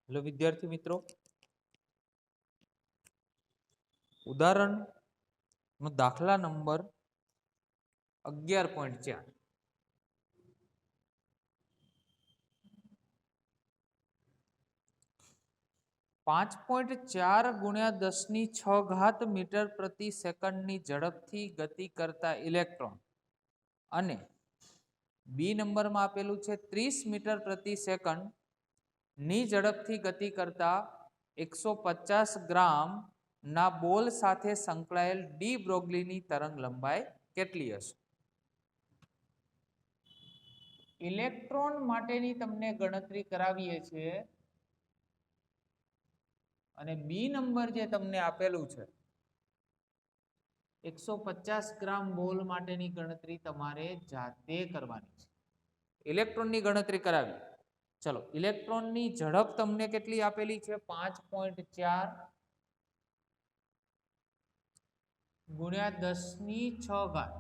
Hello विद्यार्थी मित्रों, उदाहरण दाखला नंबर 11.4 5.4 गुण्या 10⁶ मीटर प्रति सेकंड झड़पथी गति करता इलेक्ट्रॉन अने बी नंबर में आपेलू है 30 मीटर प्रति सेकंड नी झड़पथी गति करता 150 ग्राम ना बोल साथे संकळायेल डी ब्रोग्ली नी तरंग लंबाई केटली हशे? इलेक्ट्रॉन माटेनी तमने गणतरी करावीए छे અને બી નંબર જે તમને આપેલું છે 150 ગ્રામ બોલ માટેની ગણતરી તમારે જાતે કરવાની છે. ઇલેક્ટ્રોનની ગણતરી કરાવી. ચલો, ઇલેક્ટ્રોનની ઝડપ તમને કેટલી આપેલી છે? 5.4 ગુણ્યા 10⁶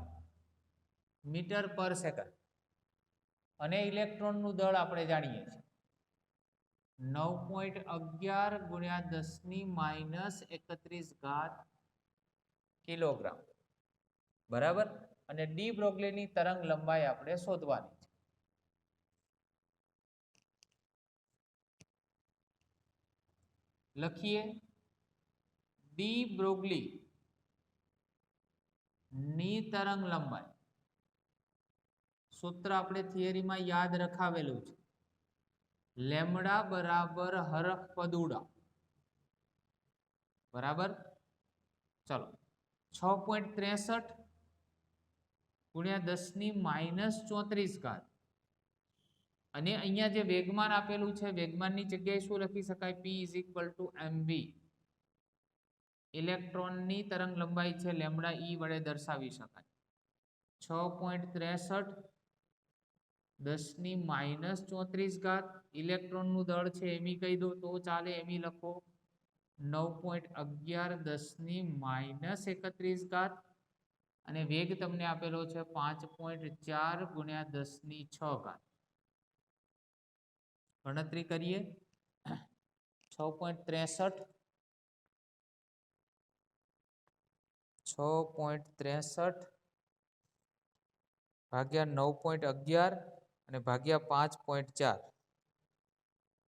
મીટર પર સેકન્ડ અને ઇલેક્ટ્રોનનું દળ આપણે જાણીએ છીએ 9.11 ગુણ્યા 10⁻31 કિલોગ્રામ, બરાબર. અને ડી બ્રોગ્લીની તરંગ લંબાઈ આપણે શોધવાની છે. લખીએ ડી બ્રોગ્લી ની તરંગ લંબાઈ. सूत्र આપણે થિયરીમાં યાદ રખાવેલું છે, લેમ્ડા બરાબર હરખ પદુડા, બરાબર. ચલો, 6.63 ગુણ્યા 10⁻34 અને અહીંયા જે વેગમાન આપેલું છે વેગમાનની જગ્યાએ શું લખી શકાય? P = mv. ઇલેક્ટ્રોનની તરંગ લંબાઈ છે લેમ્ડા e વડે દર્શાવી શકાય. 6.63 10⁻34 ઇલેક્ટ્રોનનું દળ છે એમી કહી દો તો ચાલે, એમી લખો. 9.11 10⁻31 અને વેગ તમને આપેલો છે 5.4 ગુણ્યા 10⁶. ગણતરી કરીએ. 6.63 ભાગ્યા 9.11 અને ભાગ્યા 5.4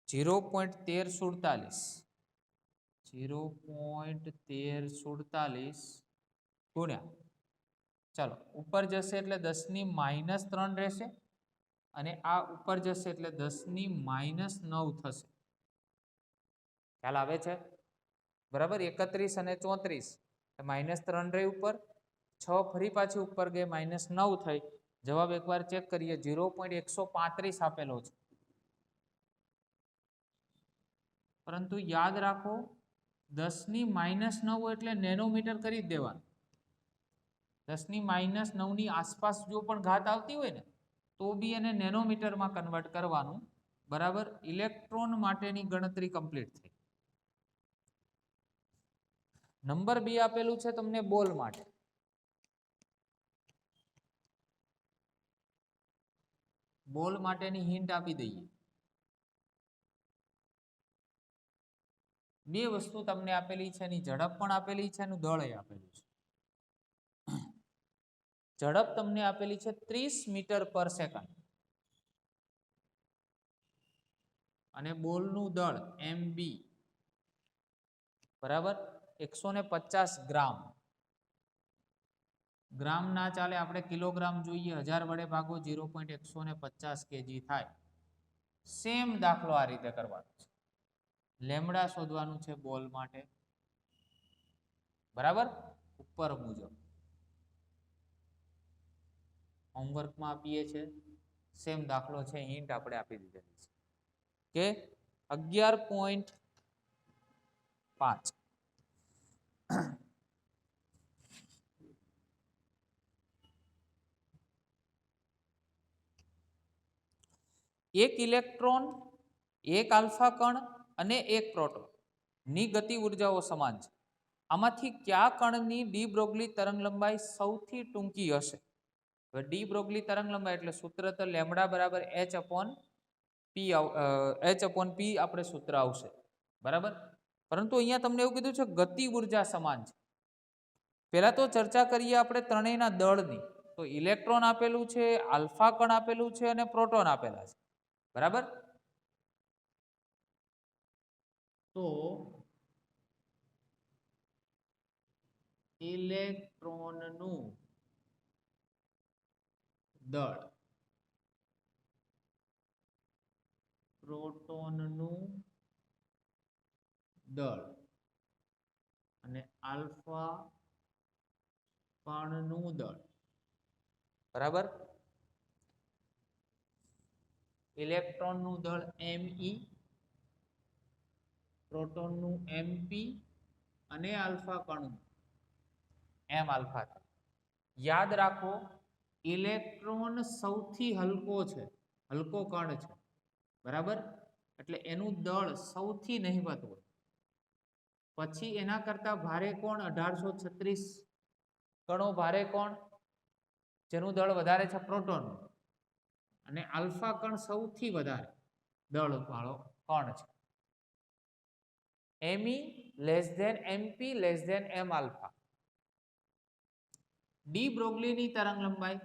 0.1347 ગુણ્યા, ચાલો ઉપર જશે એટલે 10⁻³ રહેશે અને આ ઉપર જશે એટલે 10⁻9 થશે. ખ્યાલ આવે છે? બરાબર. 31 અને 34 -3 રહી ઉપર, 6 ફરી પાછી ઉપર ગઈ -9 થઈ. જવાબ એકવાર ચેક કરીએ. 0.135 આપેલો છે, પરંતુ યાદ રાખો 10⁻9 એટલે નેનોમીટર કરી જ દેવાનું. 10⁻9 ની આસપાસ જો પણ ઘાત આવતી હોય ને તો બી એને નેનોમીટરમાં કન્વર્ટ કરવાનું, બરાબર. ઇલેક્ટ્રોન માટેની ગણતરી કમ્પ્લીટ થઈ. નંબર 2 આપેલું છે તમને બોલ માટે. બોલ માટેની હિન્ટ આપી દઈએ. બે વસ્તુ તમને આપેલી છે, એની ઝડપ પણ આપેલી છે, એનું દળ આપેલું છે. ઝડપ તમને આપેલી છે 30 મીટર પર સેકન્ડ અને બોલનું દળ mb, બરાબર, 150 ગ્રામ. ગ્રામ ના ચાલે, આપણે કિલોગ્રામ જોઈએ. 1000 વડે ભાગો 0.150 kg થાય. સેમ દાખલો આ રીતે કરવાનો છે. લેમ્ડા શોધવાનું છે બોલ માટે, બરાબર. ઉપર મુજબ હોમવર્કમાં આપીએ છે, સેમ દાખલો છે, હિન્ટ આપણે આપી દીધેલી છે કે 11.5 એક ઇલેક્ટ્રોન, એક આલ્ફા કણ અને એક પ્રોટોન ની ગતિ ઉર્જાઓ સમાન છે. આમાંથી કયા કણની ડી બ્રોગ્લી તરંગ લંબાઈ સૌથી ટૂંકી હશે? ડી બ્રોગ્લી તરંગ લંબાઈ એટલે સૂત્ર તો લેમ્ડા બરાબર h/p પી H/P આપણે સૂત્ર આવશે, બરાબર. પરંતુ અહીંયા તમને એવું કીધું છે ગતિ ઉર્જા સમાન છે. પહેલા તો ચર્ચા કરીએ આપણે ત્રણેયના દળની. તો ઇલેક્ટ્રોન આપેલું છે, આલ્ફા કણ આપેલું છે અને પ્રોટોન આપેલા છે, બરાબર. તો ઇલેક્ટ્રોનનું દળ, પ્રોટોનનું દળ અને આલ્ફા કણનું દળ, બરાબર. ઇલેક્ટ્રોનનું દળ Me, પ્રોટોનનું Mp અને આલ્ફા કણનું M આલ્ફા. યાદ રાખો ઇલેક્ટ્રોન સૌથી હલકો છે, હલકો કણ છે, બરાબર. એટલે એનું દળ સૌથી નહિવત હોય. પછી એના કરતા ભારે કોણ? 1836 કણો ભારે કોણ? જેનું દળ વધારે છે પ્રોટોન, અને આલ્ફા કણ સૌથી વધારે દળ વાળો કણ છે. Me less than Mp less than M alpha. De બ્રોગલીની તરંગ લંબાઈ,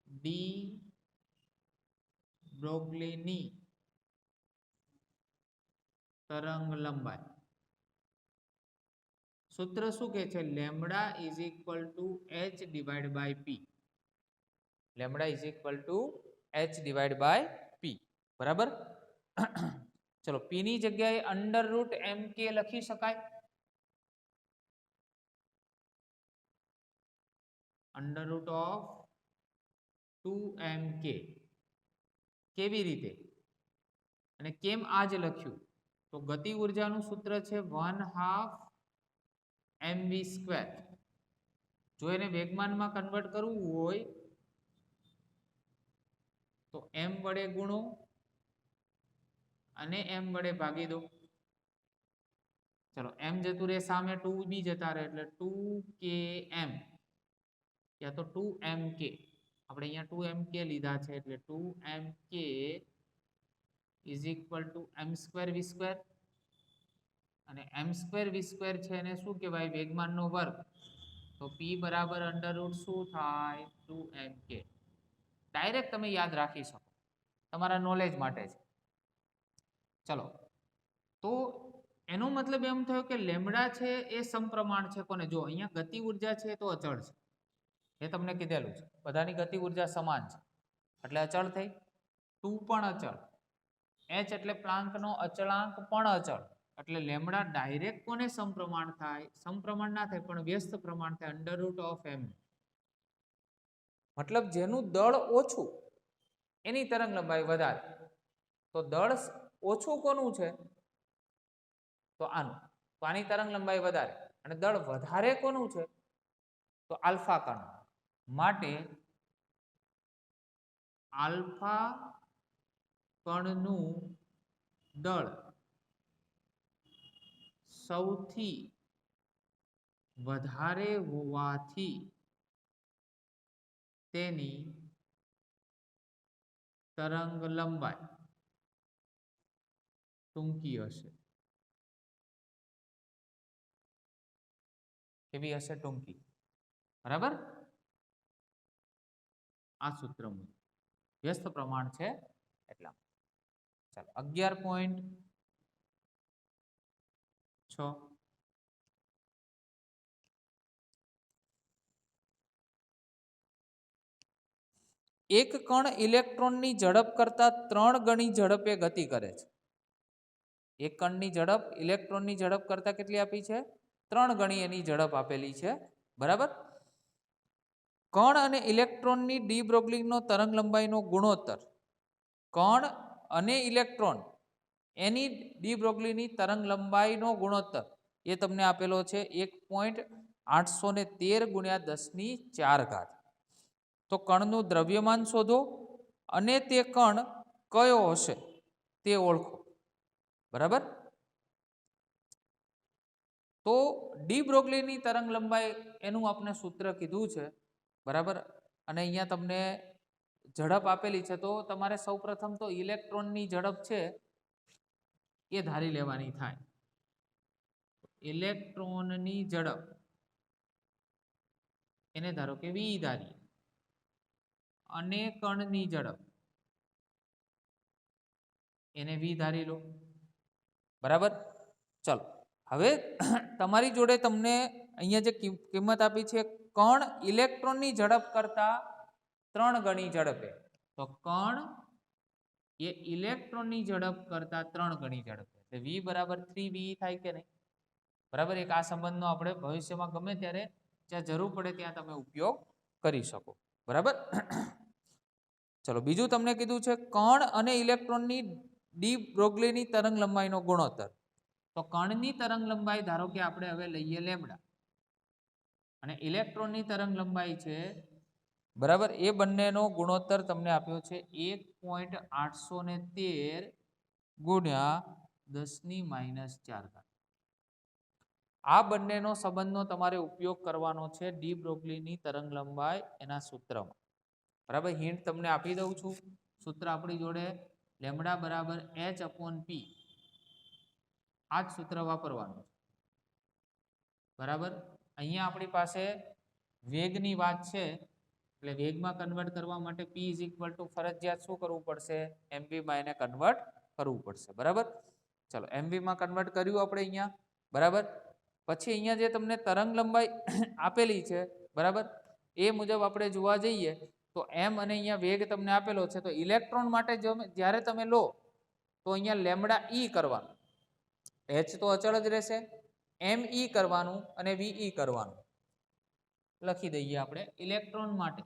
ડી બ્રોગલીની તરંગ લંબાઈ સૂત્ર શું કહે છે? Lambda is equal to h divide by p. Lambda is equal to h divide by p, બરાબર. ચલો p ની જગ્યાએ અંડર રૂટ mk લખી શકાય. Under root of 2mk. કેવી રીતે અને કેમ આ જ લખ્યું? તો ગતિ ઉર્જાનું સૂત્ર છે 1/2 mv². જો એને વેગમાનમાં કન્વર્ટ કરવું હોય તો m વડે ગુણો અને m વડે ભાગી દો. ચલો m જતું રહે સામે, 2b જતા રહે એટલે 2km યા તો 2mk. આપણે અહીંયા 2mk લીધા છે એટલે 2mk is equal two m²v². અને m²v² છે એને શું કહેવાય? વેગમાનનો વર્ગ. તો p બરાબર અંડર રૂટ શું થાય? 2mk. ડાયરેક્ટ તમે યાદ રાખી શકો, તમારા નોલેજ માટે છે. ચલો તો એનો મતલબ એમ થયો કે લેમ્બડા છે એ સમપ્રમાણ છે કોને? જો અહીંયા ગતિ ઉર્જા છે તો અચળ છે, એ તમને કીધેલું છે. બધાની ગતિ ઉર્જા સમાન છે એટલે અચળ થઈ. 2 પણ અચળ, h એટલે પ્લાન્કનો અચળાંક પણ અચળ. એટલે લેમ્બડા ડાયરેક્ટ કોને સમપ્રમાણ થાય? સમપ્રમાણ ના થાય પણ વ્યસ્ત પ્રમાણ થાય, અંડર રૂટ ઓફ m. મતલબ જેનું દળ ઓછું એની તરંગ લંબાઈ વધારે. તો દળ ઓછું કોનું છે? તો આનું. તો આની તરંગ લંબાઈ વધારે. અને દળ વધારે કોનું છે? તો આલ્ફા કણ. માટે આલ્ફા કણનું દળ સૌથી વધારે હોવાથી તેની તરંગ લંબાઈ ટૂંકી હશે. કેવી હશે? ટૂંકી, બરાબર. આ સૂત્ર વ્યસ્ત પ્રમાણ છે એટલા. ચાલો 11.6. એક કણ ઇલેક્ટ્રોનની ઝડપ કરતા 3 ગણી ઝડપે ગતિ કરે છે. એક કણની ઝડપ ઇલેક્ટ્રોનની ઝડપ કરતા કેટલી આપી છે? 3 ગણી એની ઝડપ આપેલી છે, બરાબર. કણ અને ઇલેક્ટ્રોનની ડી બ્રોગલીનો તરંગ લંબાઈનો ગુણોત્તર. કણ અને ઇલેક્ટ્રોન એની ડી બ્રોગલીની તરંગ લંબાઈનો ગુણોત્તર એ તમને આપેલો છે 1.813 ગુણ્યા 10⁴. તો કણનું દ્રવ્યમાન શોધો અને તે કણ કયો હશે તે ઓળખો, બરાબર. તો ડી બ્રોગલીની તરંગ લંબાઈ એનું આપણે સૂત્ર કીધું છે, બરાબર. અને અહીંયા તમને ઝડપ આપેલી છે તો તમારે સૌપ્રથમ તો ઇલેક્ટ્રોનની ઝડપ છે એ ધારી લેવાની થાય. ઇલેક્ટ્રોનની ઝડપ એને ધારો કે v ધારીએ અને કણની ઝડપ એને v ધારી લો. બરાબર. ચલો હવે તમારી જોડે તમને અહીંયા જે કિંમત આપી છે કણ ઇલેક્ટ્રોનની ઝડપ કરતા 3 ગણી ઝડપે, તો કણ એ ઇલેક્ટ્રોનની ઝડપ કરતા 3 ગણી ઝડપે એટલે v બરાબર 3v થાય કે નહીં. બરાબર. એક આ સંબંધનો આપણે ભવિષ્યમાં ગમે ત્યારે જ્યાં જરૂર પડે ત્યાં તમે ઉપયોગ કરી શકો. બરાબર. ચલો બીજું તમને કીધું છે કણ અને ઇલેક્ટ્રોનની ડી બ્રોગલીની તરંગ લંબાઈનો ગુણોત્તર. તો કણની તરંગ લંબાઈ ધારો કે આપણે હવે લઈએ લેમ્ડા અને ઇલેક્ટ્રોનની તરંગ લંબાઈ છે, બરાબર, એ બંનેનો ગુણોત્તર તમને આપ્યો છે 1.813 ગુણ્યા 10⁻⁴. આ બંનેનો સંબંધનો તમારે ઉપયોગ કરવાનો છે ડી બ્રોગલીની તરંગ લંબાઈ એના સૂત્રમાં. બરાબર. હિન્ટ તમને આપી દઉં છું. સૂત્ર આપણી જોડે લેમ્ડા બરાબર h/p. આ જ સૂત્ર વાપરવાનું છે. બરાબર. અહીંયા આપણી પાસે વેગની વાત છે એટલે વેગમાં કન્વર્ટ કરવા માટે p ફરજિયાત શું કરવું પડશે? mv માં એને કન્વર્ટ કરવું પડશે. બરાબર. ચલો mv માં કન્વર્ટ કર્યું આપણે અહીંયા. બરાબર. પછી અહીંયા જે તમને તરંગ લંબાઈ આપેલી છે, બરાબર, એ મુજબ આપણે જોવા જઈએ તો m અને અહીંયા વેગ તમને આપેલો છે. તો ઇલેક્ટ્રોન માટે જ્યારે તમે લો તો અહીંયા લેમ્ડા e કરવાનું, h તો અચળ જ રહેશે, me કરવાનું અને ve કરવાનું. લખી દઈએ આપણે ઇલેક્ટ્રોન માટે.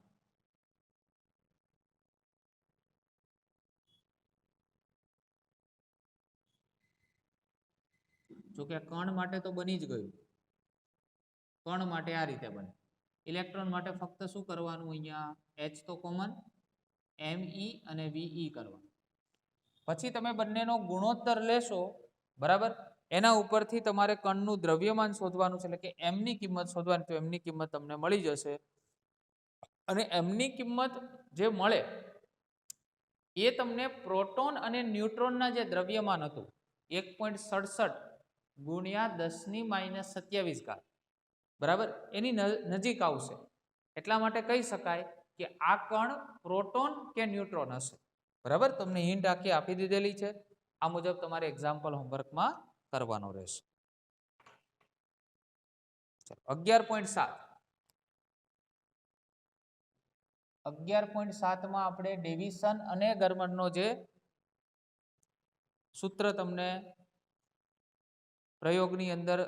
જો કે કણ માટે તો બની જ ગયું. કણ માટે આ રીતે બને. ઇલેક્ટ્રોન માટે ફક્ત શું કરવાનું? અહીંયા h તો કોમન, me અને ve કરવાનું. પછી તમે બંનેનો ગુણોત્તર લેશો. બરાબર. એના ઉપરથી તમારે કણનું દ્રવ્યમાન શોધવાનું છે એટલે કે m ની કિંમત શોધવાની. તો m ની કિંમત તમને મળી જશે અને m ની કિંમત જે મળે એ તમને પ્રોટોન અને ન્યુટ્રોનના જે દ્રવ્યમાન હતું 1.67 ગુણ્યા 10⁻⁻². બરાબર. એની નજીક આવશે. એટલા માટે કહી શકાય કે આ કણ પ્રોટોન કે ન્યુટ્રોન હશે. બરાબર. તમને હિન્ટ આખી આપી દીધેલી છે. આ મુજબ તમારે એક્ઝામ્પલ હોમવર્કમાં કરવાનો રહેશે. 11.7 માં આપણે ડેવિસન અને ગરમરનો જે સૂત્ર તમને પ્રયોગની અંદર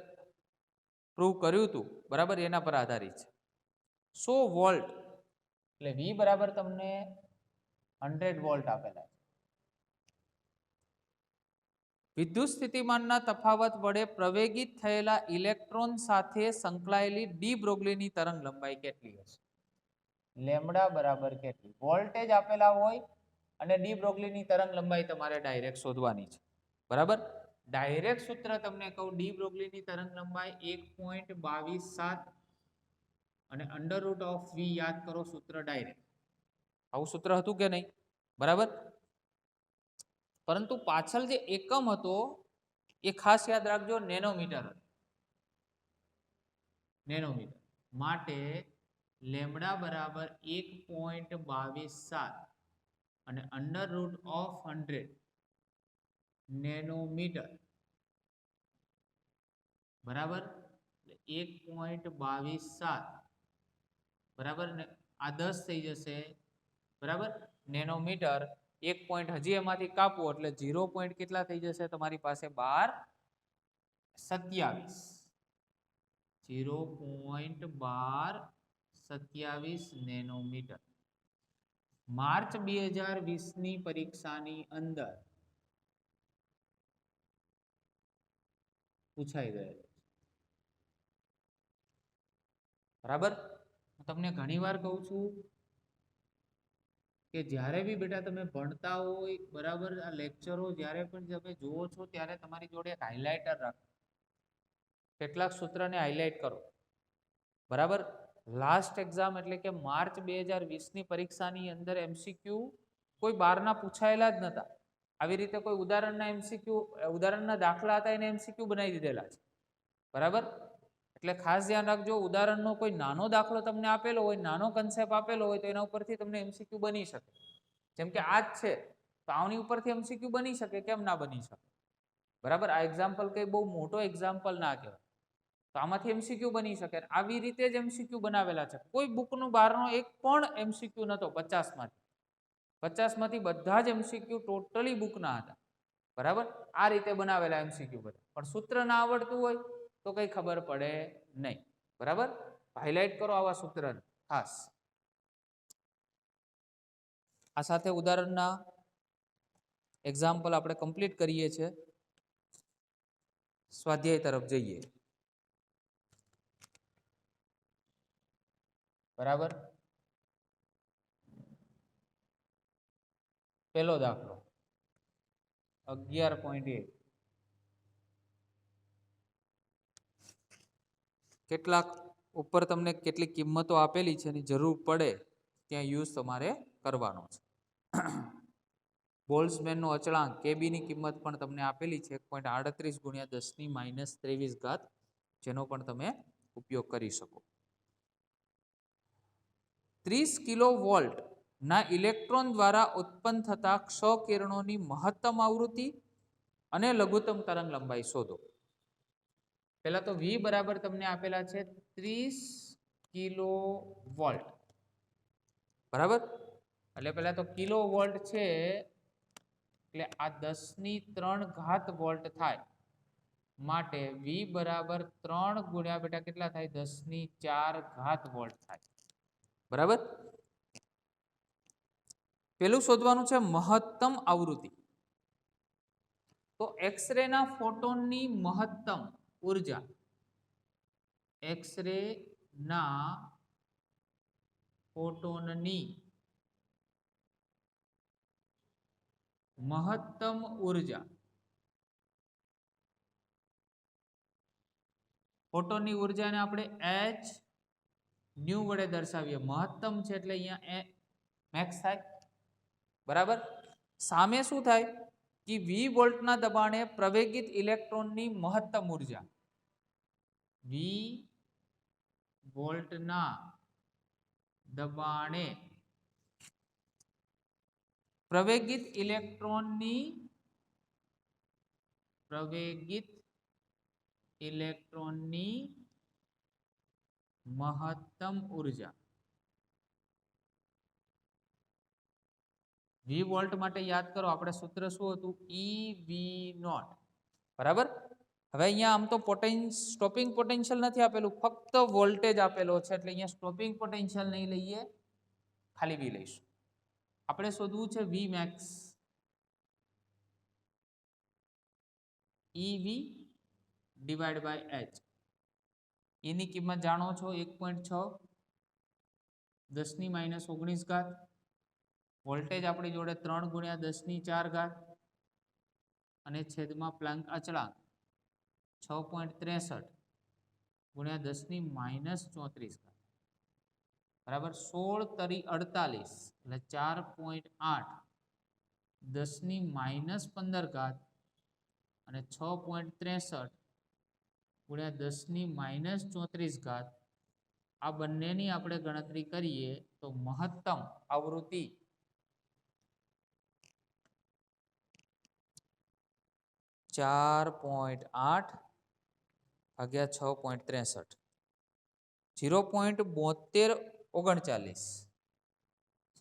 પ્રૂવ કર્યું હતું, બરાબર, એના પર આધારિત છે. 100 વોલ્ટ એટલે v બરાબર તમને 100 વોલ્ટ આપેલા છે. વિદ્યુત સ્થિતિમાનના તફાવત વડે પ્રવેગિત થયેલા ઇલેક્ટ્રોન સાથે સંકળાયેલી ડી બ્રોગલીની તરંગ લંબાઈ કેટલી હશે? લેમ્ડા બરાબર કેટલી? વોલ્ટેજ આપેલા હોય અને ડી બ્રોગલીની તરંગ લંબાઈ તમારે ડાયરેક્ટ શોધવાની છે. બરાબર. ડાયરેક્ટ સૂત્ર તમને કહું, ડી બ્રોગલીની તરંગ લંબાઈ 1.227 અને √v યાદ કરો સૂત્ર ડાયરેક્ટ. આવું સૂત્ર હતું કે નહીં? બરાબર. પરંતુ પાછળ જે એકમ હતો એ ખાસ યાદ રાખજો, નેનોમીટર. નેનોમીટર માટે લેમ્ડા બરાબર 1.227 અને √100 નેનોમીટર. બરાબર. 1.227 બરાબર ને આ 10 થઈ જશે. બરાબર. નેનોમીટર 1 પોઈન્ટ હજી એમાંથી કાપવો એટલે 0 પોઈન્ટ કેટલા થઈ જશે તમારી પાસે? 1227. 0.1227 નેનોમીટર. માર્ચ 2020 ની પરીક્ષાની અંદર પૂછાઈ ગયેલો. બરાબર. હું તમને ઘણી વાર કહું છું કે જ્યારે બી બેટા તમે ભણતા હોય, બરાબર, આ લેક્ચરો જ્યારે પણ તમે જુઓ છો ત્યારે તમારી જોડે એક હાઇલાઇટર રાખો. કેટલાક સૂત્રને હાઇલાઇટ કરો. બરાબર. લાસ્ટ એક્ઝામ એટલે કે માર્ચ 2020 ની પરીક્ષાની અંદર એમસીક્યુ કોઈ બહારના પૂછાયેલા જ નહોતા. આવી રીતે કોઈ ઉદાહરણના એમસીક્યુ ઉદાહરણના દાખલા હતા એને એમસીક્યુ બનાવી દીધેલા છે. બરાબર? એટલે ખાસ ધ્યાન રાખજો, ઉદાહરણનો કોઈ નાનો દાખલો તમને આપેલો હોય, નાનો કન્સેપ્ટ આપેલો હોય તો એના ઉપરથી તમને એમસીક્યુ બની શકે. જેમ કે આ જ છે તો આની ઉપરથી એમસીક્યુ બની શકે, કેમ ના બની શકે? બરાબર? આ એક્ઝામ્પલ કઈ બહુ મોટો એક્ઝામ્પલ ના કહેવાય, તો આમાંથી એમસીક્યુ બની શકે. આવી રીતે જ એમસીક્યુ બનાવેલા છે. કોઈ બુકનું બહારનો એક પણ એમસીક્યુ નહોતો 50માંથી. 50માંથી બધા જ એમસીક્યુ ટોટલી બુકના હતા. બરાબર? આ રીતે બનાવેલા એમસીક્યુ બધા. પણ સૂત્ર ના આવડતું હોય તો કઈ ખબર પડે નહીં. બરાબર? હાઇલાઇટ કરો આવા સૂત્રને ખાસ. આ સાથે ઉદાહરણના એક્ઝામ્પલ આપણે કમ્પ્લીટ કરીએ છીએ. સ્વાધ્યાય તરફ જઈએ. બરાબર? પહેલો દાખલો 11.1. કેટલાક ઉપર તમને કેટલી કિંમતો આપેલી છે એની જરૂર પડે ત્યાં યુઝ તમારે કરવાનો છે. બોલ્ટ્ઝમેનનો અચળાંક કેબીની કિંમત પણ તમને આપેલી છે 1.38 ગુણ્યા 10⁻23 ઘાત, જેનો પણ તમે ઉપયોગ કરી શકો. 30 કિલોવોલ્ટ ના ઇલેક્ટ્રોન દ્વારા ઉત્પન્ન થતા ક્ષ કિરણોની મહત્તમ આવૃત્તિ અને લઘુત્તમ તરંગ લંબાઈ શોધો. પહેલા તો V બરાબર તમને આપેલા છે 30 કિલોવોલ્ટ. બરાબર? એટલે પહેલા તો કિલોવોલ્ટ છે એટલે આ 10⁻³ વોલ્ટ થાય. માટે V બરાબર 3 ગુણ્યા બેટા કેટલા થાય? 10⁻⁴ વોલ્ટ થાય. બરાબર? પેલું શોધવાનું છે મહત્તમ આવૃત્તિ. તો એક્સરે ના ફોટોનની મહત્તમ ઉર્જા, એક્સરે ના ફોટોનની મહત્તમ ઉર્જા, ફોટોનની ઉર્જાને આપણે h ન્યુ વડે દર્શાવીએ. મહત્તમ છે એટલે અહીંયા મેક્સ થાય. બરાબર? સામે શું થાય કે V વોલ્ટના દબાણે પ્રવેગિત ઇલેક્ટ્રોનની મહત્તમ ઉર્જા, V વોલ્ટના દબાણે પ્રવેગિત ઇલેક્ટ્રોનની મહત્તમ ઉર્જા. V વોલ્ટ માટે યાદ કરો આપણે સૂત્ર શું હતું? EV0. બરાબર? હવે અહીંયા આમ તો સ્ટોપિંગ પોટેન્શિયલ નથી આપેલું, ફક્ત વોલ્ટેજ આપેલો છે એટલે અહીંયા સ્ટોપિંગ પોટેન્શિયલ નહીં લઈએ, ખાલી V લઈશું. આપણે શોધવું છે V max. EV divide by H. એની કિંમત જાણો છો 1.6 10⁻⁹ ઘાત. વોલ્ટેજ આપણી જોડે 3 ગુણ્યા 10⁴ ઘાત અને છેદમાં પ્લાન્ક અચળાંક 6.63 ગુણ્યા 10⁻⁴ ઘાત. બરાબર? 16 તરી 48 એટલે 4.8 10⁻⁻15 ઘાત અને 6.63 ગુણ્યા 10⁻⁴ ઘાત. આ બંનેની આપણે ગણતરી કરીએ તો મહત્તમ આવૃત્તિ 4.8 ભાગ્યા 6.63 0.7239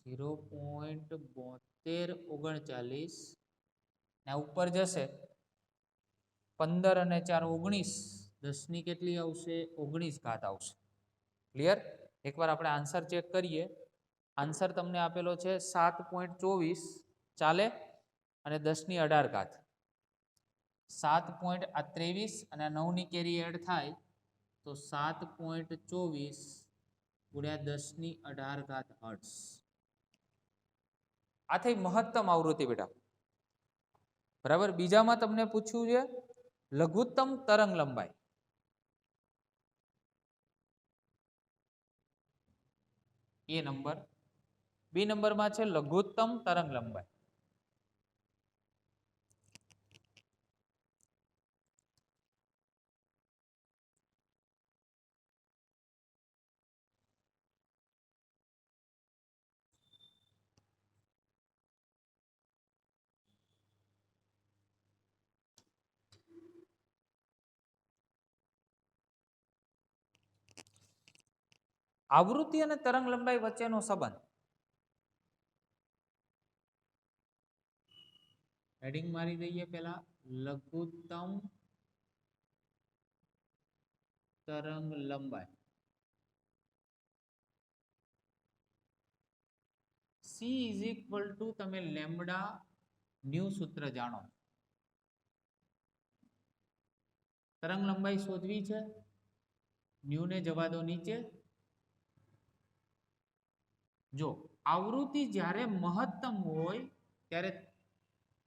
0.7239 ને ઉપર જશે 15 અને 4 19, 10 ની કેટલી આવશે? 19 ઘાત આવશે. ક્લિયર? એકવાર આપણે આન્સર ચેક કરીએ. આન્સર તમને આપેલો છે 7.24 ચાલે અને 10⁻18 ઘાત. 7.23 અને 9 ની કેરી એડ થાય તો 7.24 ગુણ્યા 10⁻18 ઘાત હર્ટ્ઝ. આ થઈ મહત્તમ આવૃત્તિ બેટા. બરાબર? બીજામાં તમને પૂછ્યું છે લઘુત્તમ તરંગ લંબાઈ. એ નંબર. બી નંબરમાં છે લઘુત્તમ તરંગ લંબાઈ. આવૃત્તિ અને તરંગ લંબાઈ વચ્ચેનો સંબંધ. હેડિંગ મારી દઈએ પહેલા, લઘુત્તમ તરંગ લંબાઈ. C ઇઝ ઇક્વલ ટુ તમે લેમ્બડા ન્યુ સૂત્ર જાણો. તરંગ લંબાઈ શોધવી છે, ન્યુ ને જવા દો નીચે. જો આવૃત્તિ જ્યારે મહત્તમ હોય ત્યારે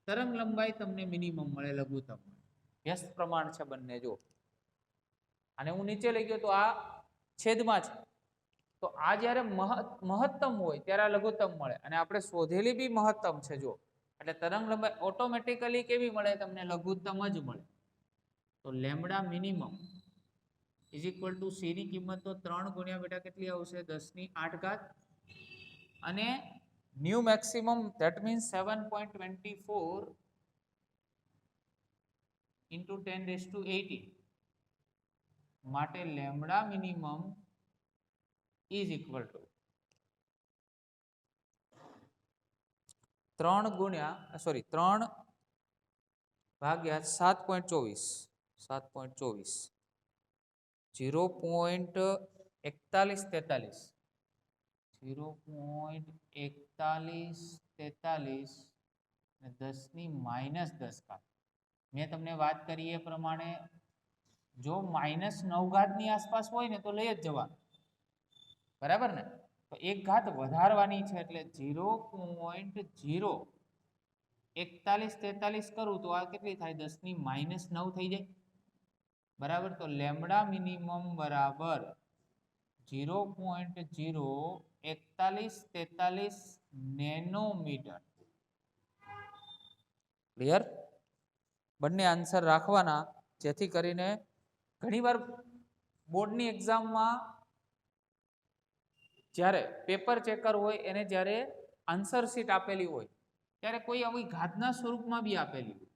તરંગ લંબાઈ તમને મિનિમમ મળે, લઘુત્તમ. વ્યસ્ત પ્રમાણ છે બંને. જો અને હું નીચે લઈ ગયો તો આ છેદમાં છે, તો આ જ્યારે મહત્તમ હોય ત્યારે આ લઘુત્તમ મળે, અને આપણે શોધેલી બી મહત્તમ છે. જો એટલે તરંગ લંબાઈ ઓટોમેટિકલી કેવી મળે તમને? લઘુત્તમ જ મળે. તો lambda minimum is equal two C ની કિંમત તો 3 ગુણ્યા બેટા કેટલી આવશે? 10⁸. અને new maximum that means 7.24 into 10⁸. માટે lambda minimum is equal two 3 ભાગ્યા 7.24 0.4143 0.4143 અને 10⁻10. મેં તમને વાત કરી એ પ્રમાણે જો -9 ની આસપાસ હોય ને તો લઈ જ જવાનું, બરાબર ને? તો એક ઘાત વધારવાની છે એટલે 0.04143 કરું તો આ કેટલી થાય? 10⁻9 થઈ જાય, બરાબર? તો લેમ્બડા મિનિમમ બરાબર 0.04143 નેનોમીટર. ક્લિયર? બંને આન્સર રાખવાના, જેથી કરીને ઘણીવાર બોર્ડની એક્ઝામમાં જ્યારે પેપર ચેકર હોય એને જ્યારે આન્સર શીટ આપેલી હોય ત્યારે કોઈ આવી ઘાતના સ્વરૂપમાં બી આપેલી હોય,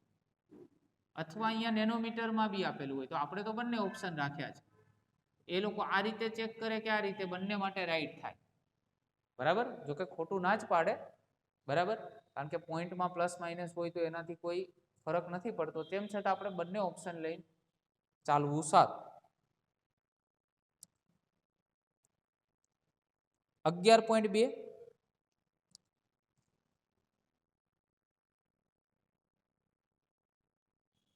અથવા અહીંયા નેનોમીટરમાં બી આપેલું હોય, તો આપણે તો બંને ઓપ્શન રાખ્યા છે. એ લોકો આ રીતે ચેક કરે કે આ રીતે, બંને માટે રાઈટ થાય, બરાબર? જો કે ખોટું ના જ પાડે, બરાબર? કારણ કે પોઈન્ટમાં પ્લસ માઇનસ હોય તો એનાથી કોઈ ફરક નથી પડતો. તેમ છતાં આપણે બંને ઓપ્શન લઈને ચાલવું સારું. 11.2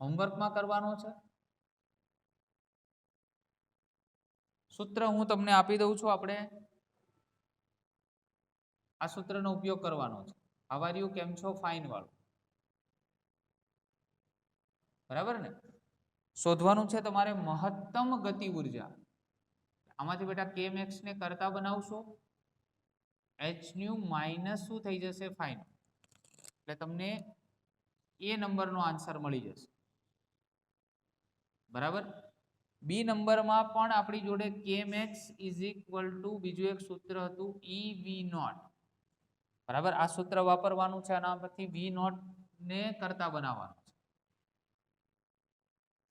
હોમવર્કમાં કરવાનો છે. સૂત્ર હું તમને આપી દઉં છું. આપણે આ સૂત્રનો ઉપયોગ કરવાનો છે. હાઉ આર યુ, કેમ છો, ફાઇન વાળું, બરાબર ને? શોધવાનું છે તમારે મહત્તમ ગતિ ઉર્જા. આમાંથી બેટા કે મેક્સ ને કરતા બનાવશો, h ન્યુ માઇનસ શું થઈ જશે? ફાઇન. એટલે તમને એ નંબરનો આન્સર મળી જશે, બરાબર? બી નંબરમાં પણ આપણી જોડે કે મેક્સ ઇઝ ઇક્વલ ટુ બીજું એક સૂત્ર હતું EV0, બરાબર? આ સૂત્ર વાપરવાનું છે, આના પરથી V0 ને કરતા બનાવવાનું છે.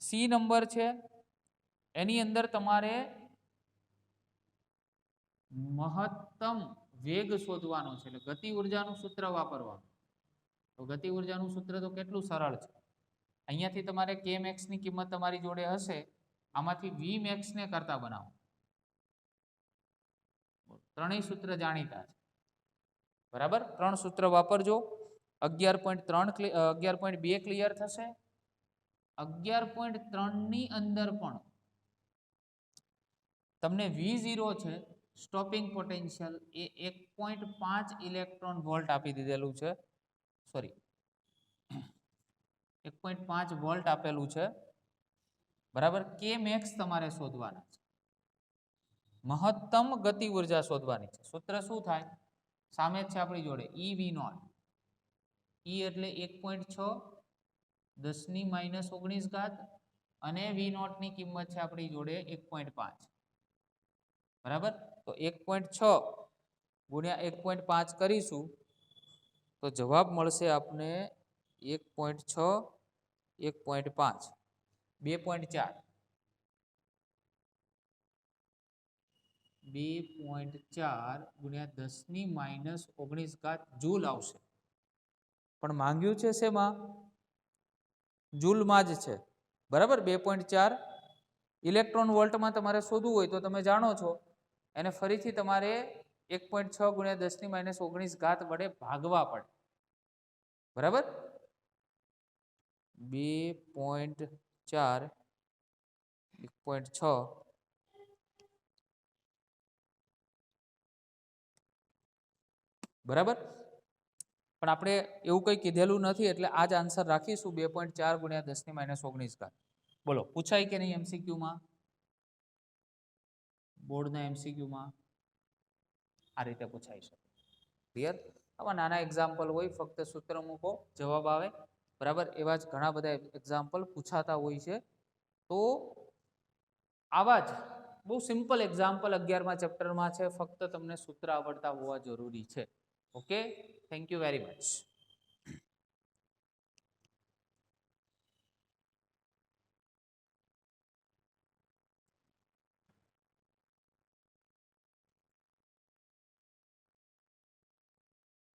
સી નંબર છે એની અંદર તમારે મહત્તમ વેગ શોધવાનો છે, એટલે ગતિ ઉર્જાનું સૂત્ર વાપરવાનું. તો ગતિ ઉર્જાનું સૂત્ર તો કેટલું સરળ છે. અહીંયાથી તમારે કે મેક્સ ની કિંમત તમારી જોડે હશે, આમાંથી વી મેક્સ ને કરતા બનાવો. ત્રણેય સૂત્ર જાણીતા છે, બરાબર? 3 સૂત્ર વાપરજો. 11.2 ક્લિયર થશે. 11.3 ની અંદર પણ તમને V0 છે, સ્ટોપિંગ પોટેન્શિયલ, એ 1.5 ઇલેક્ટ્રોન વોલ્ટ આપી દીધેલું છે. સોરી, 1.5 વોલ્ટ આપેલું છે, બરાબર? કે મેક્સ તમારે શોધવાના છે. મહત્તમ ગતિ ઉર્જા શોધવાની છે. સૂત્ર શું થાય? સામે જ છે આપણી જોડે ઈ વી નોટ. ઈ એટલે 1.6 10⁻19 ઘાત અને વી નોટ ની કિંમત છે આપણી જોડે 1.5. બરાબર? તો 1.6 ગુણ્યા 1.5 કરીશું તો જવાબ મળશે આપને 1.6 1.5 2.4 ગુણ્યા 10⁻19 ઘાત જૂલ આવશે. પણ માંગ્યું છે શેમાં? જૂલમાં જ છે. બરાબર? 2.4 ઇલેક્ટ્રોન વોલ્ટમાં તમારે શોધવું હોય તો તમે જાણો છો એને ફરીથી તમારે 1.6 ગુણ્યા 10⁻19 ઘાત વડે ભાગવા પડે. બરાબર? 2.4 1.6 બરાબર? પણ આપણે એવું કંઈ કીધેલું નથી એટલે આ જ આન્સર રાખીશું 2.4 ગુણ્યા 10⁻19 ઘાત. બોલો પૂછાય કે નહીં એમસીક્યુમાં? બોર્ડના એમસીક્યુમાં આ રીતે પૂછાઈ શકે. ક્લિયર? આવા નાના એક્ઝામ્પલ હોય, ફક્ત સૂત્ર મૂકો જવાબ આવે. બરાબર? એવા જ ઘણા બધા એક્ઝામ્પલ પૂછાતા હોય છે. તો આવા જ બહુ સિમ્પલ એક્ઝામ્પલ 11મા ચેપ્ટરમાં છે. ફક્ત તમને સૂત્ર આવડતા હોવા જરૂરી છે. Okay, thank you very much.